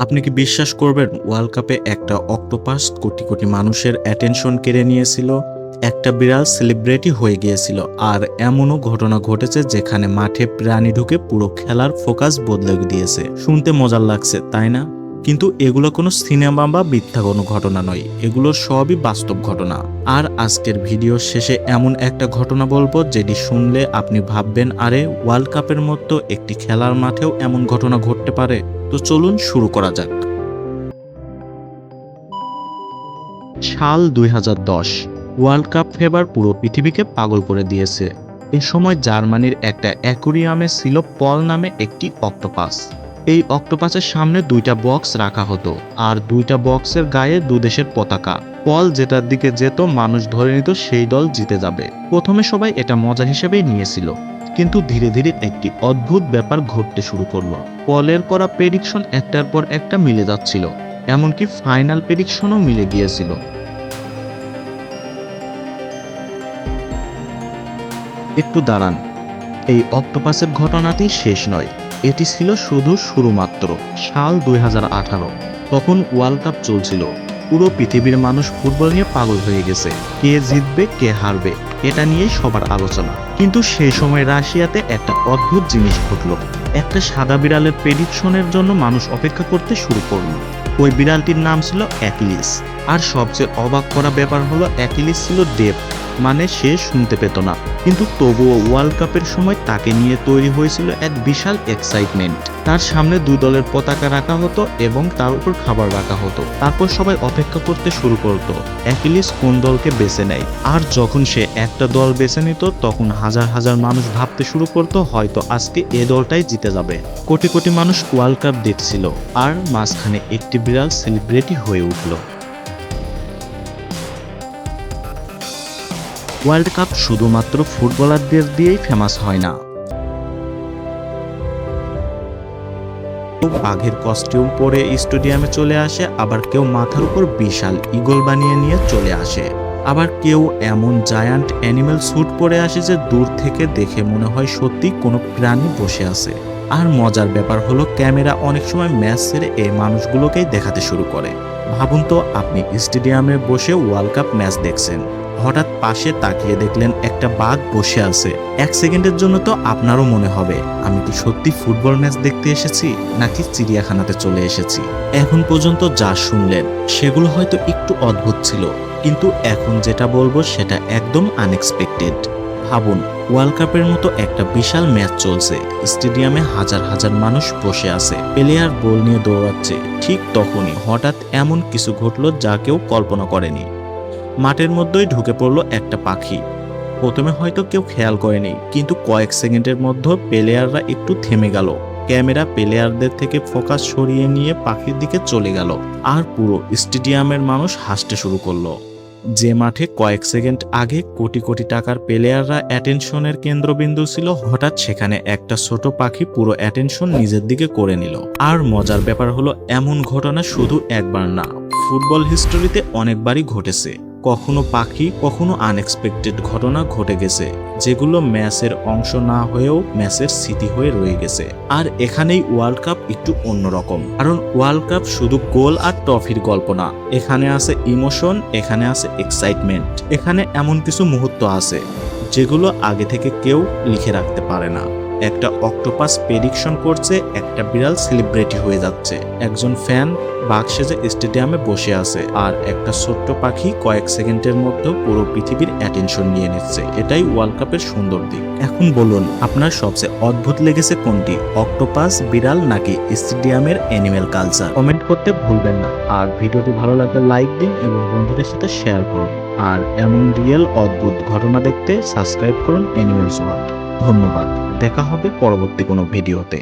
আপনি কি বিশ্বাস করবেন ওয়ার্ল্ড কাপে একটা অক্টোপাস কোটি কোটি মানুষের অ্যাটেনশন কেড়ে নিয়েছিল, একটা বিড়াল সেলিব্রিটি হয়ে গিয়েছিল, আর এমনও ঘটনা ঘটেছে যেখানে মাঠে প্রাণী ঢুকে পুরো খেলার ফোকাস বদলে দিয়েছে। শুনতে মজার লাগছে তাই না? কিন্তু এগুলো কোনো সিনেমা বা মিথ্যা কোনো ঘটনা নয়, এগুলো সবই বাস্তব ঘটনা। আর আজকের ভিডিওর শেষে এমন একটা ঘটনা বলবো যেটি শুনলে আপনি ভাববেন, আরে ওয়ার্ল্ড কাপের মতো একটি খেলার মাঠেও এমন ঘটনা ঘটতে পারে। তো চলুন শুরু করা যাক। সাল ২০১০, ওয়ার্ল্ড কাপ ফেভার পুরো পৃথিবীকে পাগল করে দিয়েছে। এ সময় জার্মানির একটা অ্যাকুরিয়ামে ছিল পল নামে একটি অক্টোপাস। এই অক্টোপাসের সামনে দুইটা বক্স রাখা হতো, আর দুইটা বক্সের গায়ে দুদেশের পতাকা। পল যেটার দিকে যেত মানুষ ধরে নিত সেই দল জিতে যাবে। প্রথমে সবাই এটা মজা হিসেবেই নিয়েছিল, কিন্তু ধীরে ধীরে একটি অদ্ভুত ব্যাপার ঘটতে শুরু করলো। পলের করা প্রেডিকশন একটার পর একটা মিলে যাচ্ছিল, এমনকি ফাইনাল প্রেডিকশনও মিলে গিয়েছিল। একটু দাঁড়ান, এই অক্টোপাসের ঘটনাটি শেষ নয়, এটি ছিল শুধু শুরু মাত্র। সাল ২০১৮, তখন ওয়ার্ল্ড কাপ চলছিল। পুরো পৃথিবীর মানুষ ফুটবল নিয়ে পাগল হয়ে গেছে। কে জিতবে কে হারবে এটা নিয়েই সবার আলোচনা। কিন্তু সেই সময় রাশিয়াতে একটা অদ্ভুত জিনিস ঘটলো। একটা সাদা বিড়ালের প্রেডিকশনের জন্য মানুষ অপেক্ষা করতে শুরু করলো। ওই বিড়ালটির নাম ছিল অ্যাকিলিস। আর সবচেয়ে অবাক করা ব্যাপার হলো অ্যাকিলিস ছিল ডেফ, মানে সে শুনতে পেত না। কিন্তু তবুও ওয়ার্ল্ড কাপের সময় তাকে নিয়ে তৈরি হয়েছিল এক বিশাল এক্সাইটমেন্ট। তার সামনে দুই দলের পতাকা রাখা হতো এবং তার উপর খাবার রাখা হতো। তারপর সবাই অপেক্ষা করতে শুরু করত অ্যাকিলিস কোন দলকে বেছে নেয়। আর যখন সে একটা দল বেছে নিত, তখন হাজার হাজার মানুষ ভাবতে শুরু করত হয়তো আজকে এ দলটাই জিতে যাবে। কোটি কোটি মানুষ ওয়ার্ল্ড কাপ দেখছিল, আর মাঝখানে একটি বিড়াল সেলিব্রিটি হয়ে উঠল। ওয়ার্ল্ড কাপ শুধুমাত্র ফুটবলারদের দিয়েই ফেমাস হয় না। বাঘের কস্টিউম পরে স্টেডিয়ামে চলে আসে, আবার কেউ মাথার উপর বিশাল ঈগল বানিয়ে নিয়ে চলে আসে, আবার কেউ এমন জায়ান্ট অ্যানিমেল স্যুট পরে আসে যে দূর থেকে দেখে মনে হয় সত্যি কোনো প্রাণী বসে আছে। আর মজার ব্যাপার হলো ক্যামেরা অনেক সময় ম্যাচ ছেড়ে এই মানুষগুলোকেই দেখাতে শুরু করে। ভাবুন তো, আপনি স্টেডিয়ামে বসে ওয়ার্ল্ড কাপ ম্যাচ দেখছেন, হঠাৎ পাশে তাকিয়ে দেখলেন একটা বাঘ বসে আছে। এক সেকেন্ডের জন্য তো আপনারও মনে হবে, আমি কি সত্যি ফুটবল ম্যাচ দেখতে এসেছি নাকি চিড়িয়াখানাতে চলে এসেছি। এখন পর্যন্ত যা শুনলেন সেগুলো হয়তো একটু অদ্ভুত ছিল, কিন্তু এখন যেটা বলবো সেটা একদম আনএক্সপেক্টেড। ভাবুন, ওয়ার্ল্ড কাপের মতো একটা বিশাল ম্যাচ চলছে, স্টেডিয়ামে হাজার হাজার মানুষ বসে আছে, প্লেয়ার বল নিয়ে দৌড়াচ্ছে। ঠিক তখনই হঠাৎ এমন কিছু ঘটলো যা কেউ কল্পনা করেনি। মাঠের মধ্যেই ঢুকে পড়লো একটা পাখি। প্রথমে হয়তো কেউ খেয়াল করেনি, কিন্তু কয়েক সেকেন্ডের মধ্যে প্লেয়াররা একটু থেমে গেল। ক্যামেরা প্লেয়ারদের থেকে ফোকাস সরিয়ে নিয়ে পাখির দিকে চলে গেল, আর পুরো স্টেডিয়ামের মানুষ হাসতে শুরু করলো। যে মাঠে কয়েক সেকেন্ড আগে কোটি কোটি টাকার প্লেয়াররা অ্যাটেনশনের কেন্দ্রবিন্দু ছিল, হঠাৎ সেখানে একটা ছোট পাখি পুরো অ্যাটেনশন নিজের দিকে করে নিল। আর মজার ব্যাপার হলো, এমন ঘটনা শুধু একবার না, ফুটবল হিস্টোরিতে অনেকবারই ঘটেছে। কখনো পাখি, কখনো আনএক্সপেক্টেড ঘটনা ঘটে গেছে, যেগুলো ম্যাচের অংশ না হয়েও ম্যাচের স্মৃতি হয়ে রয়ে গেছে। আর এখানেই ওয়ার্ল্ড কাপ একটু অন্যরকম, কারণ ওয়ার্ল্ড কাপ শুধু গোল আর ট্রফির গল্প না, এখানে আছে ইমোশন, এখানে আছে এক্সাইটমেন্ট, এখানে এমন কিছু মুহূর্ত আছে যেগুলো আগে থেকে কেউ লিখে রাখতে পারে না। একটা অক্টোপাস প্রেডিকশন করছে, একটা বিড়াল সেলিব্রিটি হয়ে যাচ্ছে, একজন ফ্যান বাঘ সেজে স্টেডিয়ামে বসে আছে, আর একটা ছোট্ট পাখি কয়েক সেকেন্ডের মধ্যে পুরো পৃথিবীর অ্যাটেনশন নিয়ে নিচ্ছে। এটাই ওয়ার্ল্ড কাপের সুন্দর দিক। এখন বলুন, আপনার সবচেয়ে অদ্ভুত লেগেছে কোনটি, অক্টোপাস, বিড়াল নাকি স্টেডিয়ামের অ্যানিমেল কালচার? কমেন্ট করতে ভুলবেন না। আর ভিডিওটি ভালো লাগলে লাইক দিন এবং বন্ধুদের সাথে শেয়ার করুন। আর এমন রিয়েল অদ্ভুত ঘটনা দেখতে সাবস্ক্রাইব করুন অ্যানিমেলস ওয়ার্ল্ড। ধন্যবাদ, দেখা হবে পরবর্তী কোনো ভিডিওতে।